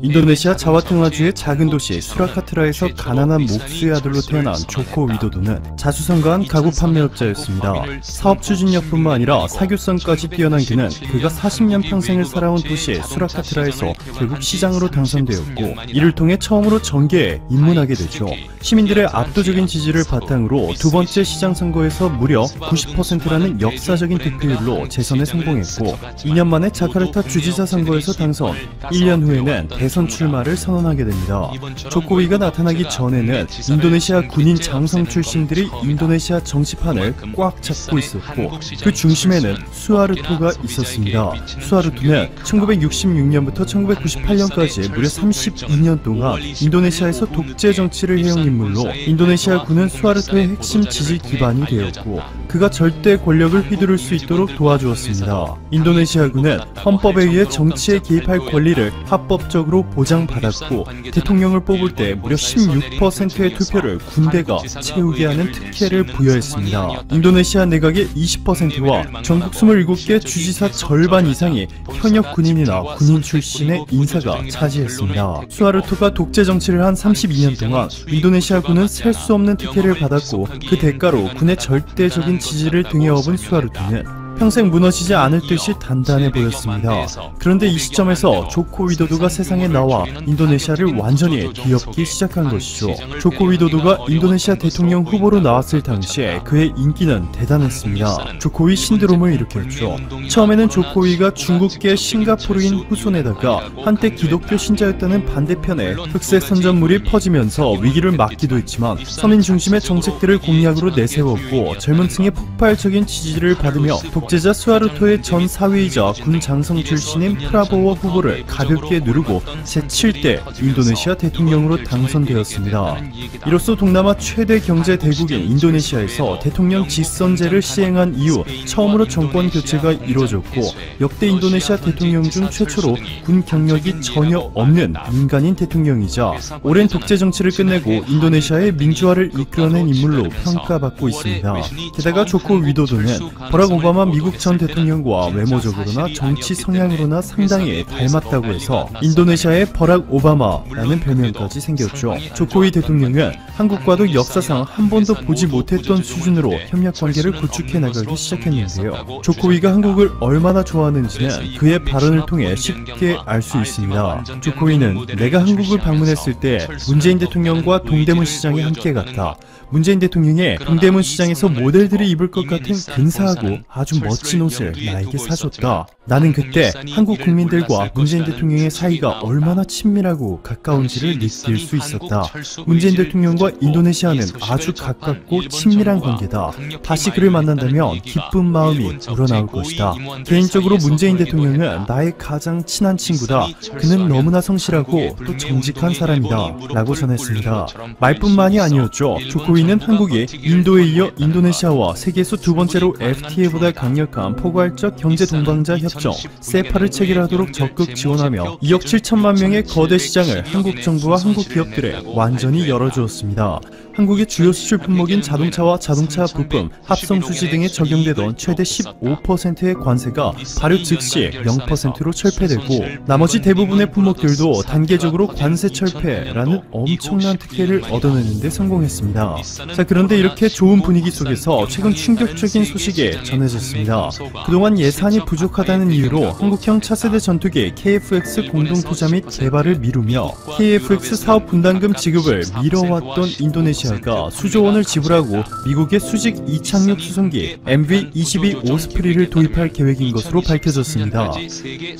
인도네시아 자와탱화주의 작은 도시 수라카트라에서 가난한 목수의 아들로 태어난 조코 위도도는 자수성가한 가구 판매업자였습니다. 사업 추진력뿐만 아니라 사교성까지 뛰어난 그는 그가 40년 평생을 살아온 도시 수라카트라에서 결국 시장으로 당선되었고, 이를 통해 처음으로 정계에 입문하게 되죠. 시민들의 압도적인 지지를 바탕으로 두 번째 시장 선거에서 무려 90%라는 역사적인 득표율로 재선에 성공했고, 2년 만에 자카르타 주지사 선거에서 당선, 1년 후에는 대선 출마를 선언하게 됩니다. 조코위가 나타나기 전에는 인도네시아 군인 장성 출신들이 인도네시아 정치판을 꽉 잡고 있었고, 그 중심에는 수하르토가 있었습니다. 수하르토는 1966년부터 1998년까지 무려 32년 동안 인도네시아에서 독재 정치를 해온 인물로, 인도네시아 군은 수하르토의 핵심 지지 기반이 되었고, 그가 절대 권력을 휘두를 수 있도록 도와주었습니다. 인도네시아 군은 헌법에 의해 정치에 개입할 권리를 합법적으로 보장받았고, 대통령을 뽑을 때 무려 16%의 투표를 군대가 채우게 하는 특혜를 부여했습니다. 인도네시아 내각의 20%와 전국 27개 주지사 절반 이상이 현역 군인이나 군인 출신의 인사가 차지했습니다. 수하르토가 독재 정치를 한 32년 동안 인도네시아 군은 셀 수 없는 특혜를 받았고, 그 대가로 군의 절대적인 지지를 등에 업은 수하르토는 평생 무너지지 않을 듯이 단단해 보였습니다. 그런데 이 시점에서 조코 위도도가 세상에 나와 인도네시아를 완전히 뒤엎기 시작한 것이죠. 조코 위도도가 인도네시아 대통령 후보로 나왔을 당시에 그의 인기는 대단했습니다. 조코위 신드롬을 일으켰죠. 처음에는 조코위가 중국계 싱가포르인 후손에다가 한때 기독교 신자였다는 반대편에 흑색 선전물이 퍼지면서 위기를 막기도 했지만, 서민 중심의 정책들을 공약으로 내세웠고, 젊은 층의 폭발적인 지지를 받으며 독재자 수하르토의 전 사위이자 군 장성 출신인 프라보워 후보를 가볍게 누르고 제7대 인도네시아 대통령으로 당선되었습니다. 이로써 동남아 최대 경제 대국인 인도네시아에서 대통령 직선제를 시행한 이후 처음으로 정권 교체가 이루어졌고, 역대 인도네시아 대통령 중 최초로 군 경력이 전혀 없는 민간인 대통령이자 오랜 독재 정치를 끝내고 인도네시아의 민주화를 이끌어낸 인물로 평가받고 있습니다. 게다가 조코 위도도는 버락 오바마 미국 전 대통령과 외모적으로나 정치 성향으로나 상당히 닮았다고 해서 인도네시아의 버락 오바마라는 별명까지 생겼죠. 조코위 대통령은 한국과도 역사상 한 번도 보지 못했던 수준으로 협력 관계를 구축해 나가기 시작했는데요. 조코위가 한국을 얼마나 좋아하는지는 그의 발언을 통해 쉽게 알 수 있습니다. 조코위는 내가 한국을 방문했을 때 문재인 대통령과 동대문 시장에 함께 갔다. 문재인 대통령의 동대문 시장에서 모델들이 입을 것 같은 근사하고 아주 멋진 옷을 나에게 사줬다. 나는 그때 한국 국민들과 문재인 대통령의 사이가 얼마나 친밀하고 가까운지를 느낄 수 있었다. 문재인 대통령과 인도네시아는 아주 가깝고 친밀한 관계다. 다시 그를 만난다면 기쁜 마음이 우러나올 것이다. 개인적으로 문재인 대통령은 나의 가장 친한 친구다. 그는 너무나 성실하고 또 정직한 사람이다. 라고 전했습니다. 말뿐만이 아니었죠. 조코위는 한국이 인도에 이어 인도네시아와 세계에서 두 번째로 FTA보다 강력한 포괄적 경제 동반자 협정 세파를 체결하도록 적극 지원하며 2억 7천만 명의 거대 시장을 한국 정부와 한국 기업들에 완전히 열어주었습니다. 한국의 주요 수출 품목인 자동차와 자동차 부품, 합성 수지 등에 적용되던 최대 15%의 관세가 발효 즉시 0%로 철폐되고, 나머지 대부분의 품목들도 단계적으로 관세 철폐라는 엄청난 특혜를 얻어내는 데 성공했습니다. 자, 그런데 이렇게 좋은 분위기 속에서 최근 충격적인 소식이 전해졌습니다. 그동안 예산이 부족하다는 이유로 한국형 차세대 전투기 KF-X 공동투자 및 개발을 미루며 KF-X 사업 분담금 지급을 미뤄왔던 인도네시아가 수조 원을 지불하고 미국의 수직 이착륙 수송기 MV-22 오스프리를 도입할 계획인 것으로 밝혀졌습니다.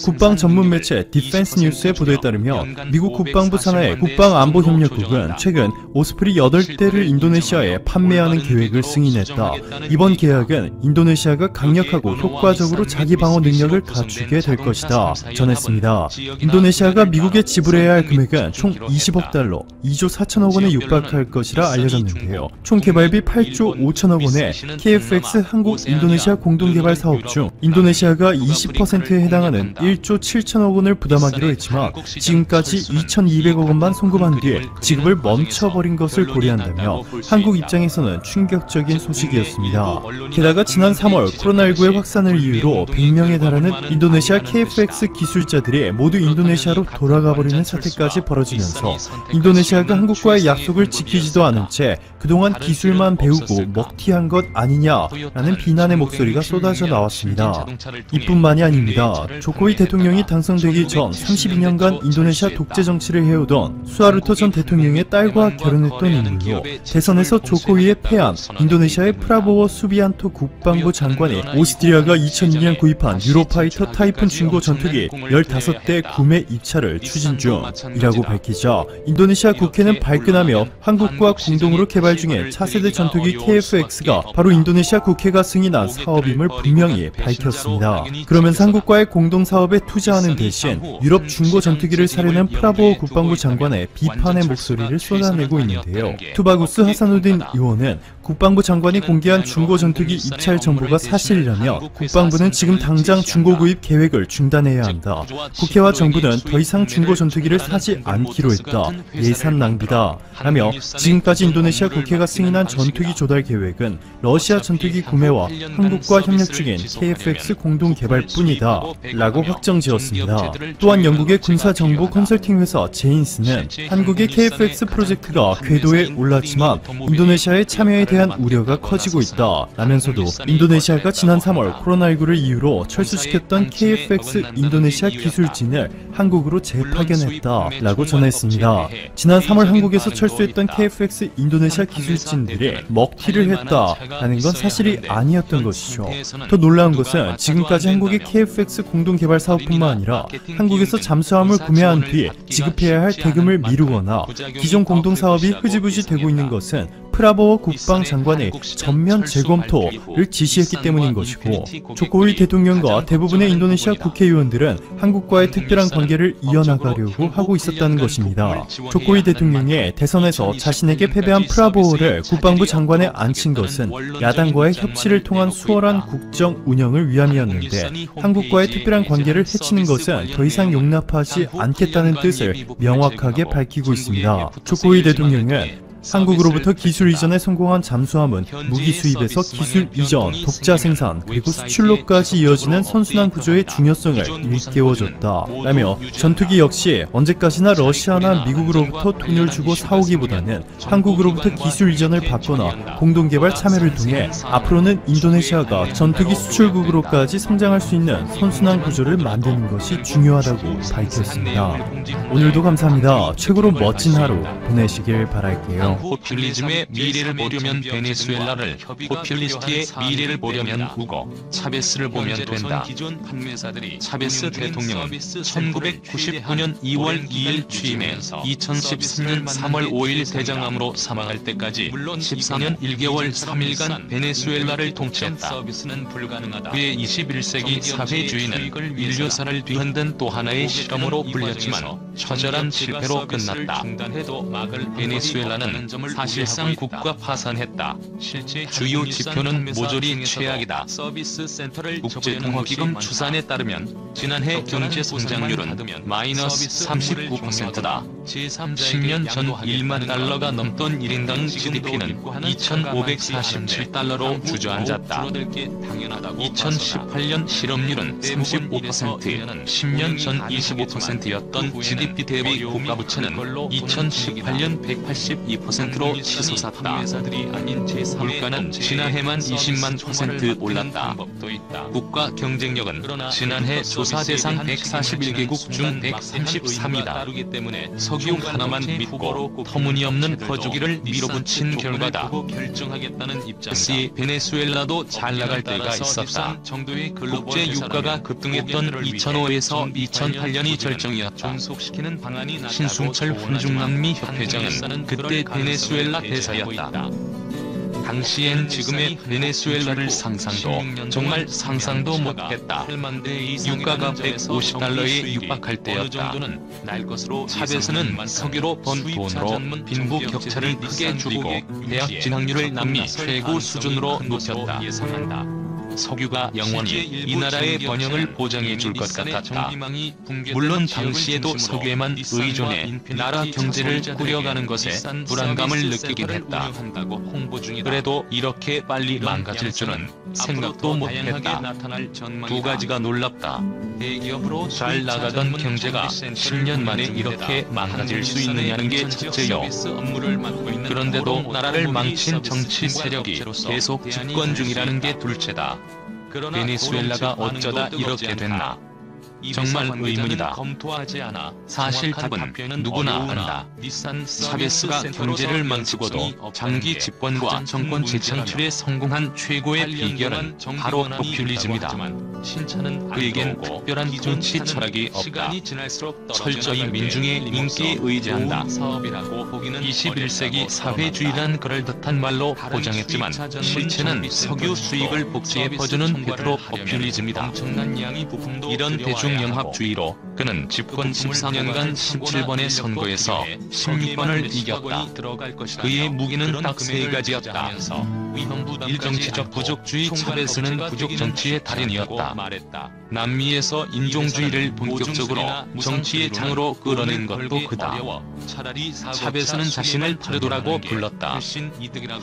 국방 전문 매체 디펜스 뉴스의 보도에 따르면 미국 국방부 산하의 국방안보협력국은 최근 오스프리 8대를 인도네시아에 판매하는 계획을 승인했다. 이번 계약은 인도네시아가 강력하고 효과적으로 자기 방어 능력을 갖추게 될 것이다 전했습니다. 인도네시아가 미국에 지불해야 할 금액은 총 20억 달러, 2조 4천억 원에 육박할 것이라 알려졌는데요. 총 개발비 8조 5천억 원의 KFX 한국 인도네시아 공동개발 사업 중 인도네시아가 20%에 해당하는 1조 7천억 원을 부담하기로 했지만 지금까지 2,200억 원만 송금한 뒤에 지급을 멈춰버린 것을 고려한다며 한국 입장에서는 충격적인 소식이었습니다. 게다가 지난 3월 코로나19의 확산을 이유로 100명에 달하는 인도네시아 KFX 기술자들이 모두 인도네시아로 돌아가버리는 사태까지 벌어지면서 인도네시아가 한국과의 약속을 지키지도 않은 채 그동안 기술만 배우고 먹튀한 것 아니냐라는 비난의 목소리가 쏟아져 나왔습니다. 이뿐만이 아닙니다. 조코위 대통령이 당선되기 전 32년간 인도네시아 독재 정치를 해오던 수하르토 전 대통령의 딸과 결혼했던 인물로 대선에서 조코위에 패한 인도네시아의 프라보워 수비안토 국방부 장관이 오스트리아가 2002년 구입한 유로파이터 타이푼 중고 전투기 15대 구매 입찰을 추진 중이라고 밝히자 인도네시아 국회는 발끈하며 한국과 공동으로 개발 중인 차세대 전투기 KF-X가 바로 인도네시아 국회가 승인한 사업임을 분명히 밝혔습니다. 그러면서 한국과의 공동사업에 투자하는 대신 유럽 중고 전투기를 사려는 프라보워 국방부 장관의 비판의 목소리를 쏟아내고 있는데요. 투바구스 하사누딘 의원은 국방부 장관이 공개한 중고 전투기 입찰 정보가 사실이라면 국방부는 지금 당장 중고 구입 계획을 중단해야 한다. 국회와 정부는 더 이상 중고 전투기를 사지 않기로 했다. 예산 낭비다. 라며 지금까지 인도네시아 국회가 승인한 전투기 조달 계획은 러시아 전투기 구매와 한국과 협력 중인 KF-X 공동 개발뿐이다. 라고 확정지었습니다. 또한 영국의 군사정보 컨설팅 회사 제인스는 한국의 KF-X 프로젝트가 궤도에 올랐지만 인도네시아의 참여에 대한 우려가 커지고 있다 라면서도 인도네시아가 지난 3월 코로나19를 이유로 철수시켰던 KF-X 인도네시아 기술진을 한국으로 재파견했다 라고 전했습니다. 지난 3월 한국에서 철수했던 KF-X 인도네시아 기술진들이 먹튀를 했다 라는 건 사실이 아니었던 것이죠. 더 놀라운 것은 지금까지 한국의 KF-X 공동개발 사업뿐만 아니라 한국에서 잠수함을 구매한 뒤 지급해야 할 대금을 미루거나 기존 공동사업이 흐지부지 되고 있는 것은 프라보워 국방장관의 전면 재검토를 지시했기 때문인 것이고 조코위 대통령과 대부분의 인도네시아 국회의원들은 한국과의 특별한 관계를 이어나가려고 하고 있었다는 것입니다. 조코위 대통령의 대선에서 자신에게 패배한 프라보워를 국방부 장관에 앉힌 것은 야당과의 협치를 통한 수월한 국정 운영을 위함이었는데 한국과의 특별한 관계를 해치는 것은 더 이상 용납하지 않겠다는 뜻을 명확하게 밝히고 있습니다. 조코위 대통령은 한국으로부터 기술 이전에 성공한 잠수함은 무기 수입에서 기술 이전, 독자 생산, 그리고 수출로까지 이어지는 선순환 구조의 중요성을 일깨워줬다 라며 전투기 역시 언제까지나 러시아나 미국으로부터 돈을 주고 사오기보다는 한국으로부터 기술 이전을 받거나 공동개발 참여를 통해 앞으로는 인도네시아가 전투기 수출국으로까지 성장할 수 있는 선순환 구조를 만드는 것이 중요하다고 밝혔습니다. 오늘도 감사합니다. 최고로 멋진 하루 보내시길 바랄게요. 포퓰리즘의 미래를 보려면 베네수엘라를, 포퓰리스트의 미래를 보려면 우고 차베스를 보면 된다. 차베스 대통령은 1999년 2월 2일 취임해 2013년 3월 5일 대장암으로 사망할 때까지 14년 1개월 3일간 베네수엘라를 통치했다. 그의 21세기 사회주의는 인류사를 뒤흔든 또 하나의 실험으로 불렸지만 처절한 실패로 끝났다. 베네수엘라는 사실상 국가 파산했다. 주요 지표는 모조리 최악이다. 국제통화기금 추산에 따르면 지난해 경제 성장률은 마이너스 39%다. 10년 전 1만 달러가 넘던 1인당 GDP는 2,547달러로 주저앉았다. 2018년 실업률은 35%, 10년 전 25%였던 GDP 대비 국가부채는 2018년 182%로 치솟았다. 물가는 지난해만 20만% 올랐다. 국가 경쟁력은 지난해 조사 대상 141개국 중 133이다. 석유 하나만 믿고 터무니없는 퍼주기를 밀어붙인 결과다. 역시 베네수엘라도 잘 나갈 때가 있었다. 국제 유가가 급등했던 2005에서 2008년이 절정이었다. 신승철 훈중남미 협회장은 그때 베네수엘라 대사였다. 당시엔 지금의 베네수엘라를 정말 상상도 못했다. 유가가 $150에 육박할 때였다. 차베스는 석유로 번 돈으로 빈부 격차를 크게 줄이고 대학 진학률을 남미 최고 수준으로 높였다. 석유가 영원히 이 나라의 번영을 보장해 줄 것 같았다. 물론 당시에도 석유에만 의존해 나라 경제를 꾸려가는 것에 불안감을 느끼긴 했다. 그래도 이렇게 빨리 망가질 줄은 생각도 못했다. 두 가지가 놀랍다. 잘 나가던 경제가 10년 만에 이렇게 망가질 수 있느냐는 게 첫째요. 그런데도 나라를 망친 정치 세력이 계속 집권 중이라는 게 둘째다. 베네수엘라가 어쩌다 이렇게 됐나? 정말 의문이다. 사실 답은 누구나 안다. 차베스가 경제를 망치고도 장기 집권과 정권 재창출에 성공한 최고의 비결은 바로 포퓰리즘이다. 그에겐 특별한 정치 철학이 없다. 철저히 민중의 인기에 의지한다. 21세기 사회주의란 그럴듯한 말로 포장했지만 실체는 석유 수익을 복지에 퍼주는 페트로 포퓰리즘이다. 이런 대중영합주의로 그는 집권 14년간 17번의 선거에서 16번을 이겼다. 그의 무기는 딱 세 가지였다. 일정치적 부족주의. 차베스는 부족 정치의 달인이었다. 남미에서 인종주의를 본격적으로 정치의 장으로 끌어낸 것도 그다. 차베스는 자신을 파르도라고 불렀다.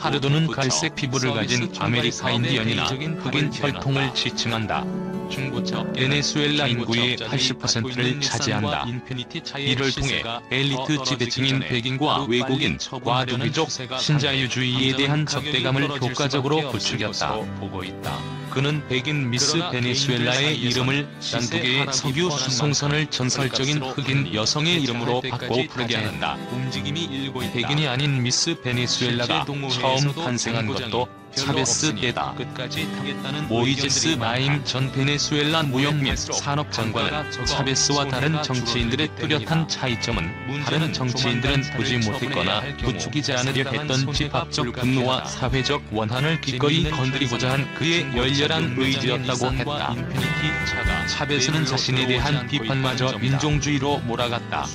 파르도는 갈색 피부를 가진 아메리카 인디언이나 흑인 혈통을 지칭한다. 베네수엘라 인구의 80%를 차지한다. 이를 통해 엘리트 지배층인 백인과 외국인, 과도기족, 신자유주의에 대한 적대감을 효과적으로 부추겼다. 그는 백인 미스 베네수엘라의 이름을 12개의 석유 수송선을 전설적인 흑인 여성의 이름으로 바꿔 부르게 했다. 백인이 아닌 미스 베네수엘라가 처음 탄생한 것도 차베스 때다. 모이제스 나임 전 베네수엘라 무역 및 산업 장관은 차베스와 다른 정치인들의 뚜렷한 차이점은 다른 정치인들은 보지 못했거나 부추기지 않으려 했던 집합적 분노와 사회적 원한을 기꺼이 건드리고자 한 그의 열렬한 의지였다고 했다. 차베스는 자신에 대한 비판마저 민족주의로 몰아갔다.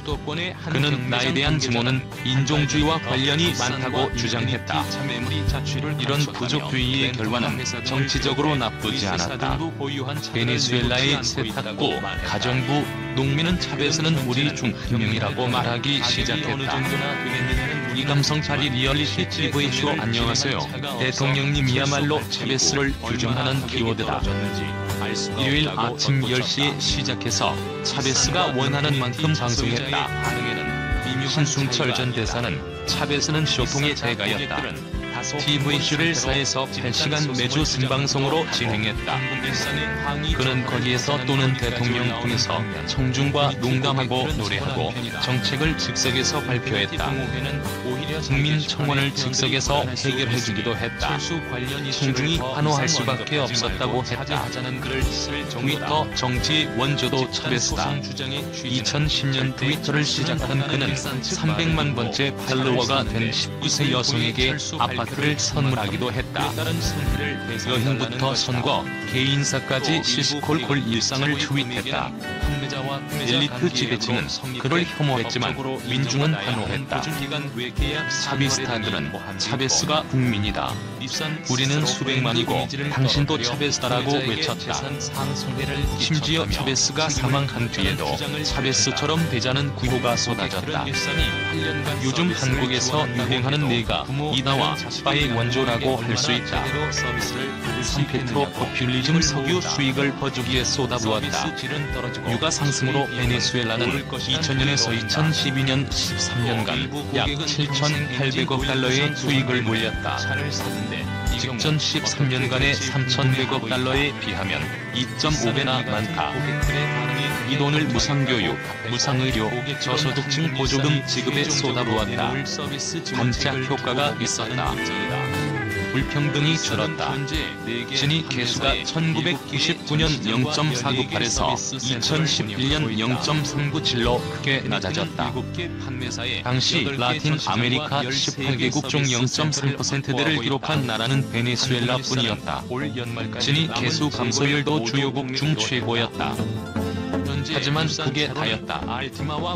그는 나에 대한 증오는 인종주의와 관련이 많다고 주장했다. 이런 부족주의의 결과는 정치적으로 나쁘지 않았다. 베네수엘라의 세탁고, 가정부, 농민은 차베스는 우리 중 한 명이라고 말하기 시작했다. 이 감성 차리 리얼리티 TV 쇼 안녕하세요. 대통령님이야말로 차베스를 규정하는 키워드다. 일요일 아침 10시에 시작해서 차베스가 원하는 만큼 방송했다. 신승철 전 대사는 차베스는 쇼통의 대가였다. TV쇼를 4에서 8시간 매주 생방송으로 진행했다. 그는 거기에서 또는 대통령 통해서 청중과 농담하고 노래하고 정책을 즉석에서 발표했다. 국민청원을 즉석에서 해결해주기도 했다. 청중이 환호할 수밖에 없었다고 했다. 트위터 정치 원조도 차베스다. 2010년 트위터를 시작한 그는 300만 번째 팔로워가 된 19세 여성에게 아파트를 선물하기도 했다. 여행부터 선거, 개인사까지 시시콜콜 일상을 트윗했다. 엘리트 지배층은 그를 혐오했지만 민중은 환호했다. 차비스타들은 차베스가 국민이다. 우리는 수백만이고 당신도 차베스다라고 외쳤다. 심지어 차베스가 사망한 뒤에도 차베스처럼 되자는 구호가 쏟아졌다. 요즘 한국에서 유행하는 내가 이다와 빠의 원조라고 할 수 있다. 3페트로 포퓰리즘 석유 수익을 퍼주기에 쏟아부었다. 유가 상승으로 베네수엘라는 2000년에서 2012년 13년간 약 7,800억 달러의 수익을 올렸다. 직전 13년간의 3,100억 달러에 비하면 2.5배나 많다. 이 돈을 무상교육, 무상의료, 저소득층 보조금 지급에 쏟아부었다. 반짝 효과가 있었다. 불평등이 줄었다. 진위 계수가 1999년 0.498에서 2011년 0.397로 크게 낮아졌다. 당시 라틴 아메리카 18개국 중 0.3%대를 기록한 나라는 베네수엘라뿐이었다. 진위 계수 감소율도 주요국 중 최고였다. 하지만 그게 다였다.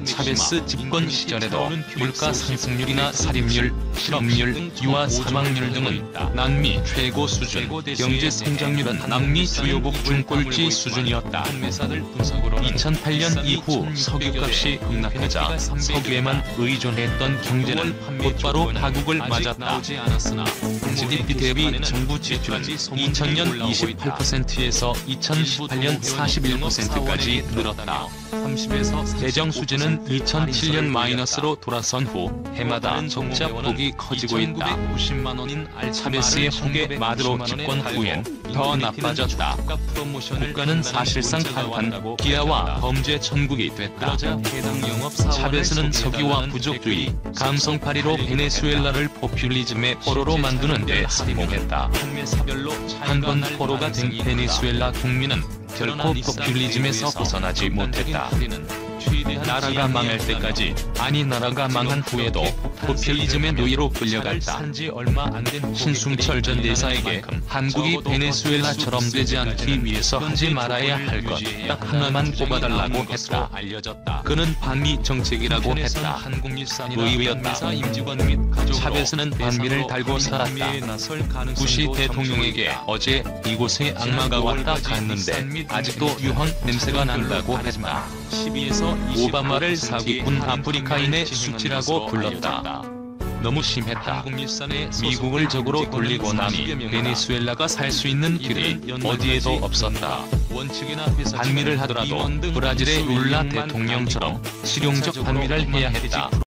차베스 집권 시절에도 물가 상승률이나 살인율, 실업률, 유아 사망률 등은 남미 최고 수준, 경제 성장률은 남미 주요국 중 꼴찌 수준이었다. 2008년 이후 석유값이 급락하자 석유에만 의존했던 경제는 곧바로 파국을 맞았다. GDP 대비 정부 지출은 2000년 28%에서 2018년 41%까지 늘었다. 재정 수지는 2007년 마이너스로 돌아선 후 해마다 적자 폭이 커지고 있다. 차베스의 후계 마두로 집권 후엔 더 나빠졌다. 국가는 사실상 탈환, 기아와 범죄 천국이 됐다. 차베스는 석유와 부족주의, 감성파리로 베네수엘라를 포퓰리즘의 포로로 만드는 데 성공했다. 한 번 포로가 된 베네수엘라 국민은 결코 포퓰리즘에서 벗어나지 못했다. 나라가 망할 때까지, 아니 나라가 망한 후에도 포퓰리즘의 노예로 끌려갔다. 신승철 전 대사에게 한국이 베네수엘라처럼 되지 않기 위해서 하지 말아야 할 것 딱 하나만 뽑아달라고 했다. 그는 반미 정책이라고 했다. 의외였다. 차베스는 반미를 달고 살았다. 부시 대통령에게 어제 이곳에 악마가 왔다 갔는데 아직도 유황 냄새가 난다고 했다. 오바마를 사기꾼 아프리카인의 수치라고 불렀다. 너무 심했다. 미국을 적으로 돌리고 나니 베네수엘라가 살 수 있는 길이 어디에도 없었다. 반미를 하더라도 브라질의 룰라 대통령처럼 실용적 반미를 해야 했다.